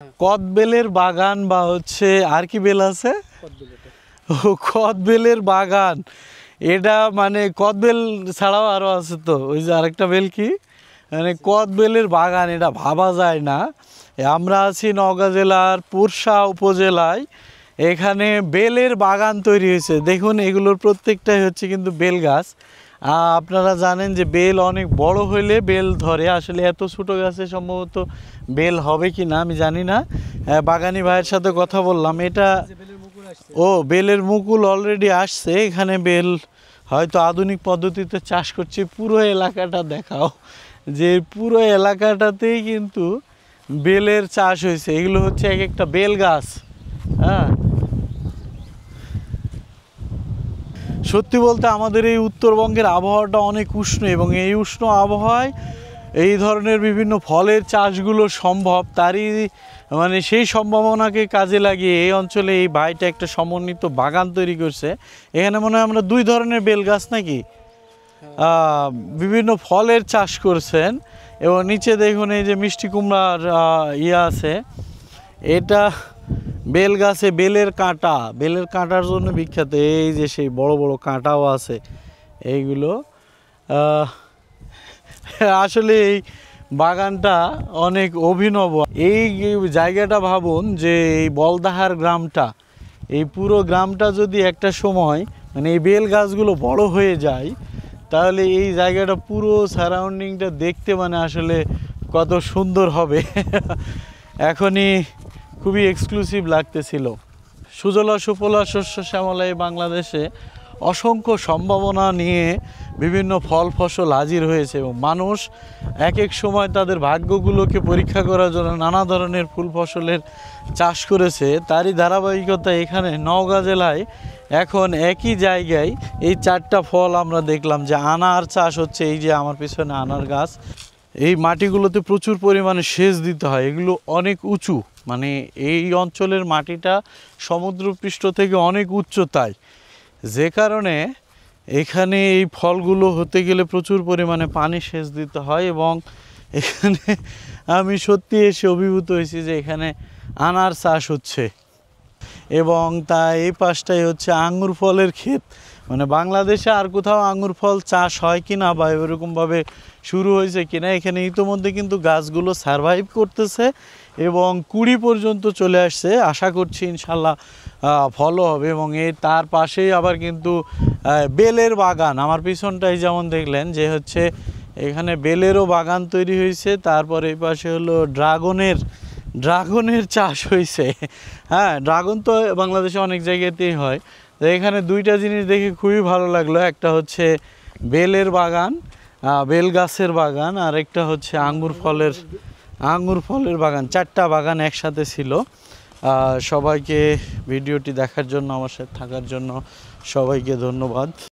কদবেলের বাগান বা হচ্ছে আর কি বেল আছে, কদবেলের বাগান। এটা মানে কদবেল ছাড়াও আরও আছে, তো ওই যে আরেকটা বেল কি মানে কদবেলের বাগান, এটা ভাবা যায় না। আমরা আছি নওগাঁ জেলার পুরশা উপজেলায়, এখানে বেলের বাগান তৈরি হয়েছে। দেখুন এগুলোর প্রত্যেকটাই হচ্ছে কিন্তু বেল গাছ। আপনারা জানেন যে বেল অনেক বড় হইলে বেল ধরে, আসলে এত ছোটো গাছে সম্ভবত বেল হবে কি না আমি জানি না। বাগানি ভাইয়ের সাথে কথা বললাম, এটা বেলের মুকুল অলরেডি আসছে। এখানে বেল হয়তো আধুনিক পদ্ধতিতে চাষ করছে। পুরো এলাকাটা দেখাও, যে পুরো এলাকাটাতেই কিন্তু বেলের চাষ হয়েছে। এগুলো হচ্ছে এক একটা বেল গাছ। হ্যাঁ, সত্যি বলতে আমাদের এই উত্তরবঙ্গের আবহাওয়াটা অনেক উষ্ণ, এবং এই উষ্ণ আবহাওয়ায় এই ধরনের বিভিন্ন ফলের চাষগুলো সম্ভব। তারই মানে সেই সম্ভাবনাকে কাজে লাগিয়ে এই অঞ্চলে এই ভাইটা একটা সমন্বিত বাগান তৈরি করছে। এখানে মনে হয় আমরা দুই ধরনের বেল গাছ নাকি বিভিন্ন ফলের চাষ করছেন। এবং নিচে দেখুন এই যে মিষ্টি কুমড়ার আছে, এটা বেল গাছে বেলের কাঁটা, বেলের কাঁটার জন্য বিখ্যাত। এই যে সেই বড় বড় কাঁটাও আছে এইগুলো। আসলে এই বাগানটা অনেক অভিনব। এই জায়গাটা ভাবুন যে এই বলদাহার গ্রামটা, এই পুরো গ্রামটা যদি একটা সময় মানে এই বেল গাছগুলো বড় হয়ে যায়, তাহলে এই জায়গাটা পুরো সারাউন্ডিংটা দেখতে মানে আসলে কত সুন্দর হবে। এখনই খুবই এক্সক্লুসিভ লাগতেছিল। সুজলা সুফলা শস্য শ্যামলা এই বাংলাদেশে অসংখ্য সম্ভাবনা নিয়ে বিভিন্ন ফল ফসল হাজির হয়েছে, এবং মানুষ এক এক সময় তাদের ভাগ্যগুলোকে পরীক্ষা করার জন্য নানা ধরনের ফুল ফসলের চাষ করেছে। তারই ধারাবাহিকতা এখানে নওগাঁ জেলায় এখন একই জায়গায় এই চারটা ফল আমরা দেখলাম যে আনার চাষ হচ্ছে। এই যে আমার পিছনে আনার গাছ, এই মাটিগুলোতে প্রচুর পরিমাণে সেচ দিতে হয়। এগুলো অনেক উঁচু, মানে এই অঞ্চলের মাটিটা সমুদ্রপৃষ্ঠ থেকে অনেক উচ্চতায়, যে কারণে এখানে এই ফলগুলো হতে গেলে প্রচুর পরিমাণে পানি সেচ দিতে হয়। এবং এখানে আমি সত্যি এসে অভিভূত হয়েছি যে এখানে আনার চাষ হচ্ছে, এবং তা এই পাশটাই হচ্ছে আঙ্গুর ফলের ক্ষেত। মানে বাংলাদেশে আর কোথাও আঙ্গুর ফল চাষ হয় কি না বা এরকমভাবে শুরু হয়েছে কিনা, এখানে ইতোমধ্যে কিন্তু গাছগুলো সারভাইভ করতেছে এবং কুড়ি পর্যন্ত চলে আসছে। আশা করছি ইনশাল্লাহ ফলও হবে। এবং তার পাশেই আবার কিন্তু বেলের বাগান, আমার পিছনটাই যেমন দেখলেন যে হচ্ছে এখানে বেলেরও বাগান তৈরি হয়েছে। তারপর এই পাশে হলো ড্রাগনের চাষ হয়েছে। হ্যাঁ, ড্রাগন তো বাংলাদেশে অনেক জায়গাতেই হয়। তো এখানে দুইটা জিনিস দেখে খুবই ভালো লাগলো, একটা হচ্ছে বেলের বাগান, বেল গাছের বাগান, আর একটা হচ্ছে আঙ্গুর ফলের বাগান। চারটা বাগান একসাথে ছিল। সবাইকে ভিডিওটি দেখার জন্য, আমার সাথে থাকার জন্য সবাইকে ধন্যবাদ।